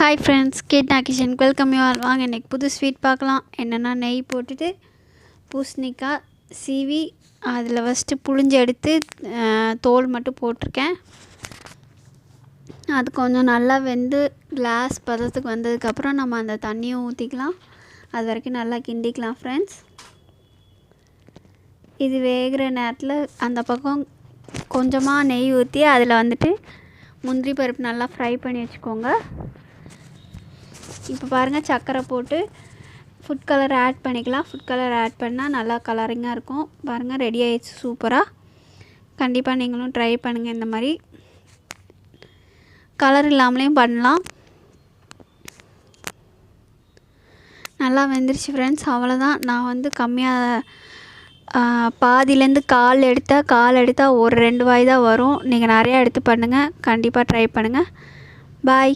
Hi friends, கேட்னா கிச்சனுக்கு welcome you all. வாங்க இன்றைக்கி புது ஸ்வீட் பார்க்கலாம். என்னென்னா, நெய் போட்டுட்டு பூசணிக்காய் சீவி அதில் ஃபஸ்ட்டு புழிஞ்சு எடுத்து தோல் மட்டும் போட்டிருக்கேன். அது கொஞ்சம் நல்லா வெந்து கிளாஸ் பதத்துக்கு வந்ததுக்கப்புறம் நம்ம அந்த தண்ணியை ஊற்றிக்கலாம். அது வரைக்கும் நல்லா கிண்டிக்கலாம் ஃப்ரெண்ட்ஸ். இது வேகிற நேரத்தில் அந்த பக்கம் கொஞ்சமாக நெய் ஊற்றி அதில் வந்துட்டு முந்திரி பருப்பு நல்லா ஃப்ரை பண்ணி வச்சுக்கோங்க. இப்போ பாருங்கள், சர்க்கரை போட்டு ஃபுட் கலர் ஆட் பண்ணிக்கலாம். ஃபுட் கலர் ஆட் பண்ணால் நல்லா கலரிங்காக இருக்கும். பாருங்கள், ரெடி ஆகிடுச்சு சூப்பராக. கண்டிப்பாக நீங்களும் ட்ரை பண்ணுங்கள். இந்த மாதிரி கலர் இல்லாமலேயும் பண்ணலாம். நல்லா வெந்துருச்சு ஃப்ரெண்ட்ஸ். அவ்வளோதான். நான் வந்து கம்மியாக பாதிலேருந்து கால் எடுத்தால் ஒரு 2 வாய் தான் வரும். நீங்கள் நிறையா எடுத்து பண்ணுங்கள். கண்டிப்பாக ட்ரை பண்ணுங்கள். பாய்.